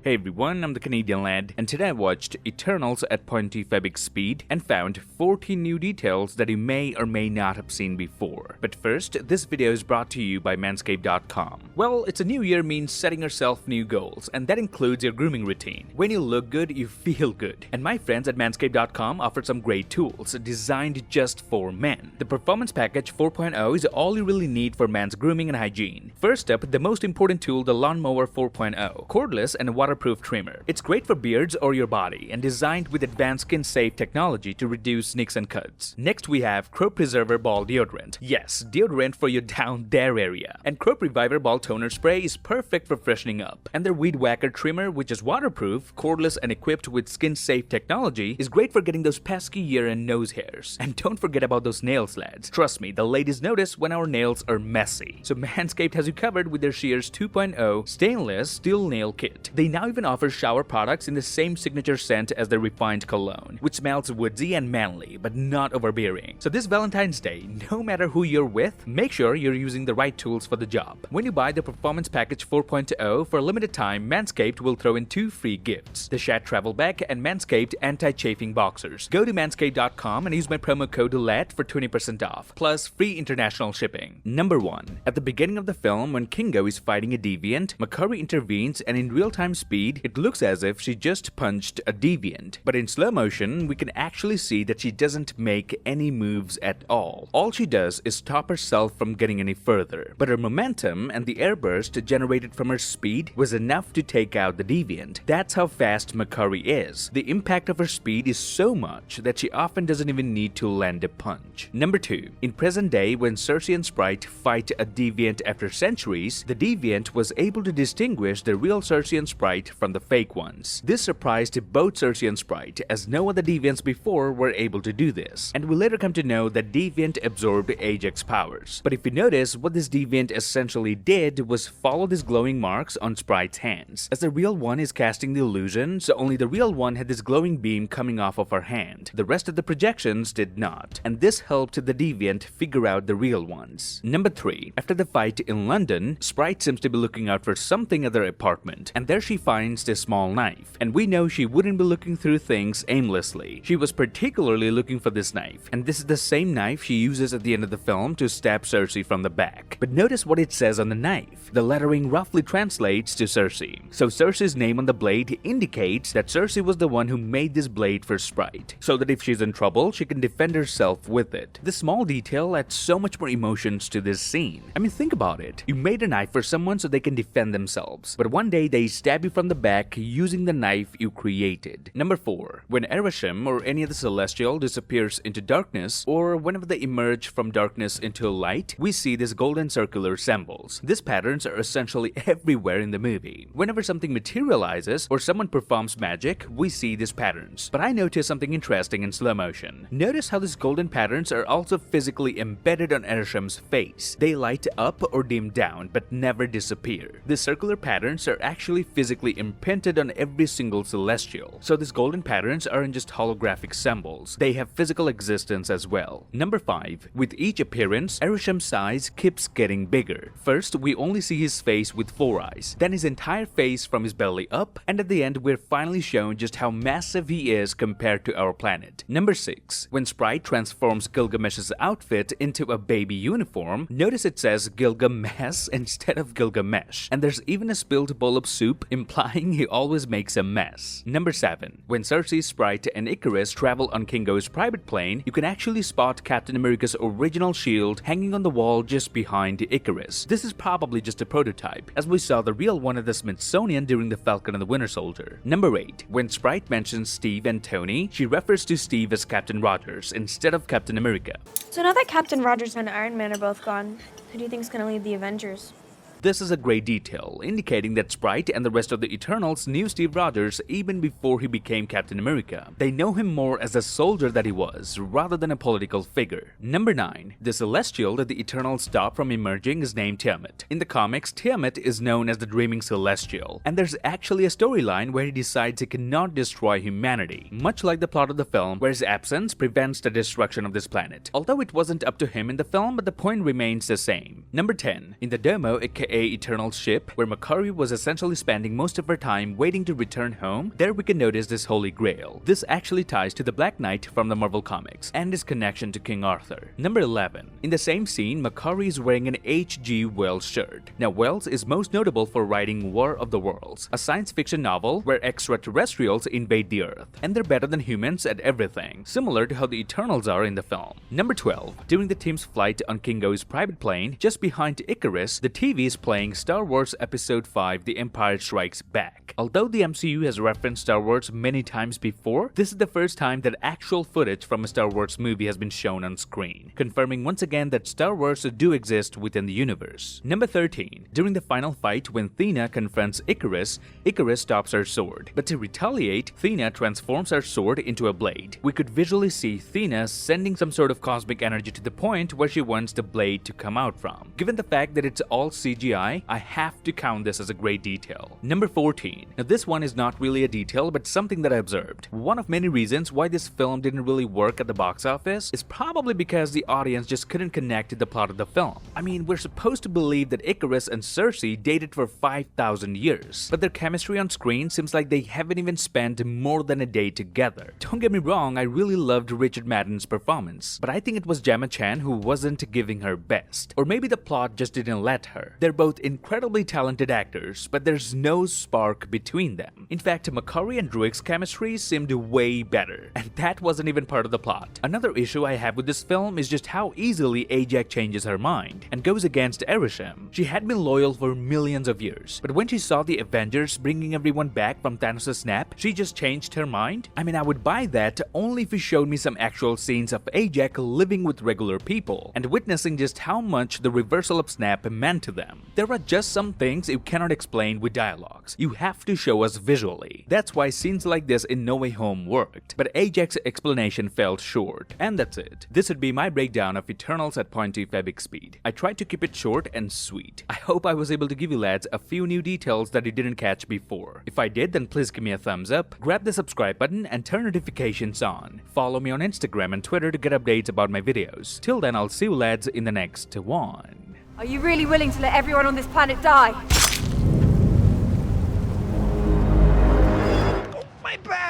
Hey everyone, I'm the Canadian lad, and today I watched Eternals at 0.25x speed and found 14 new details that you may or may not have seen before. But first, this video is brought to you by manscaped.com. Well, it's a new year means setting yourself new goals, and that includes your grooming routine. When you look good, you feel good. And my friends at manscaped.com offer some great tools designed just for men. The Performance Package 4.0 is all you really need for man's grooming and hygiene. First up, the most important tool, the Lawnmower 4.0, cordless and waterproof trimmer. It's great for beards or your body and designed with advanced skin-safe technology to reduce nicks and cuts. Next, we have Crop Preserver Ball Deodorant. Yes, deodorant for your down there area. And Crop Reviver Ball Toner Spray is perfect for freshening up. And their Weed Whacker Trimmer, which is waterproof, cordless, and equipped with skin-safe technology, is great for getting those pesky ear and nose hairs. And don't forget about those nails, lads. Trust me, the ladies notice when our nails are messy. So Manscaped has you covered with their Shears 2.0 stainless steel nail kit. They now even offer shower products in the same signature scent as their refined cologne, which smells woodsy and manly, but not overbearing. So this Valentine's Day, no matter who you're with, make sure you're using the right tools for the job. When you buy the Performance Package 4.0 for a limited time, Manscaped will throw in 2 free gifts: the Shat Travel Bag and Manscaped Anti-Chafing Boxers. Go to manscaped.com and use my promo code LAT for 20% off, plus free international shipping. Number 1. At the beginning of the film, when Kingo is fighting a deviant, Makari intervenes, and in real-time speed, it looks as if she just punched a deviant. But in slow motion, we can actually see that she doesn't make any moves at all. All she does is stop herself from getting any further. But her momentum and the airburst generated from her speed was enough to take out the deviant. That's how fast Makari is. The impact of her speed is so much that she often doesn't even need to land a punch. Number 2. In present day, when Cersei and Sprite fight a deviant after centuries, the deviant was able to distinguish the real Cersei and Sprite from the fake ones. This surprised both Cersei and Sprite, as no other deviants before were able to do this, and we later come to know that deviant absorbed Ajax's powers. But if you notice, what this deviant essentially did was follow these glowing marks on Sprite's hands, as the real one is casting the illusion, so only the real one had this glowing beam coming off of her hand. The rest of the projections did not, and this helped the deviant figure out the real ones. Number 3. After the fight in London, Sprite seems to be looking out for something at their apartment, and there she finds this small knife, and we know she wouldn't be looking through things aimlessly. She was particularly looking for this knife, and this is the same knife she uses at the end of the film to stab Cersei from the back. But notice what it says on the knife. The lettering roughly translates to Cersei. So Cersei's name on the blade indicates that Cersei was the one who made this blade for Sprite, so that if she's in trouble, she can defend herself with it. This small detail adds so much more emotions to this scene. I mean, think about it. You made a knife for someone so they can defend themselves, but one day they stab you from the back using the knife you created. Number 4. When Arishem or any other celestial disappears into darkness, or whenever they emerge from darkness into light, we see these golden circular symbols. These patterns are essentially everywhere in the movie. Whenever something materializes or someone performs magic, we see these patterns. But I noticed something interesting in slow motion. Notice how these golden patterns are also physically embedded on Arishem's face. They light up or dim down, but never disappear. These circular patterns are actually physically imprinted on every single celestial. So these golden patterns aren't just holographic symbols. They have physical existence as well. Number 5. With each appearance, Arishem's size keeps getting bigger. First, we only see his face with 4 eyes, then his entire face from his belly up, and at the end, we're finally shown just how massive he is compared to our planet. Number 6. When Sprite transforms Gilgamesh's outfit into a baby uniform, notice it says Gilgamesh instead of Gilgamesh, and there's even a spilled bowl of soup implying he always makes a mess. Number 7. When Cersei, Sprite, and Icarus travel on Kingo's private plane, you can actually spot Captain America's original shield hanging on the wall just behind Icarus. This is probably just a prototype, as we saw the real one at the Smithsonian during the Falcon and the Winter Soldier. Number 8. When Sprite mentions Steve and Tony, she refers to Steve as Captain Rogers instead of Captain America. So now that Captain Rogers and Iron Man are both gone, who do you think's gonna lead the Avengers? This is a great detail, indicating that Sprite and the rest of the Eternals knew Steve Rogers even before he became Captain America. They know him more as a soldier that he was, rather than a political figure. Number 9. The Celestial that the Eternals stop from emerging is named Tiamat. In the comics, Tiamat is known as the Dreaming Celestial, and there's actually a storyline where he decides he cannot destroy humanity, much like the plot of the film, where his absence prevents the destruction of this planet. Although it wasn't up to him in the film, but the point remains the same. Number 10. In the Domo, aka aka Eternal's ship, where Makari was essentially spending most of her time waiting to return home, there we can notice this holy grail. This actually ties to the Black Knight from the Marvel Comics and his connection to King Arthur. Number 11. In the same scene, Makari is wearing an H.G. Wells shirt. Now, Wells is most notable for writing War of the Worlds, a science fiction novel where extraterrestrials invade the Earth, and they're better than humans at everything, similar to how the Eternals are in the film. Number 12. During the team's flight on Kingo's private plane, just behind Icarus, the TV is playing Star Wars Episode 5 The Empire Strikes Back. Although the MCU has referenced Star Wars many times before, this is the first time that actual footage from a Star Wars movie has been shown on screen, confirming once again that Star Wars do exist within the universe. Number 13. During the final fight when Athena confronts Icarus, Icarus stops her sword, but to retaliate, Athena transforms her sword into a blade. We could visually see Athena sending some sort of cosmic energy to the point where she wants the blade to come out from. Given the fact that it's all CGI, I have to count this as a great detail. Number 14. Now this one is not really a detail, but something that I observed. One of many reasons why this film didn't really work at the box office is probably because the audience just couldn't connect to the plot of the film. I mean, we're supposed to believe that Icarus and Circe dated for 5,000 years, but their chemistry on screen seems like they haven't even spent more than a day together. Don't get me wrong, I really loved Richard Madden's performance, but I think it was Gemma Chan who wasn't giving her best. Or maybe the plot just didn't let her. They're both incredibly talented actors, but there's no spark between them. In fact, Makari and Druig's chemistry seemed way better, and that wasn't even part of the plot. Another issue I have with this film is just how easily Ajax changes her mind and goes against Arishem. She had been loyal for millions of years, but when she saw the Avengers bringing everyone back from Thanos' snap, she just changed her mind? I mean, I would buy that only if you showed me some actual scenes of Ajax living with regular people and witnessing just how much the reversal of snap meant to them. There are just some things you cannot explain with dialogues. You have to show us visually. That's why scenes like this in No Way Home worked, but Ajax's explanation fell short. And that's it. This would be my breakdown of Eternals at 0.2 Febic speed. I tried to keep it short and sweet. I hope I was able to give you lads a few new details that you didn't catch before. If I did, then please give me a thumbs up, grab the subscribe button and turn notifications on. Follow me on Instagram and Twitter to get updates about my videos. Till then, I'll see you lads in the next one. Are you really willing to let everyone on this planet die? My back!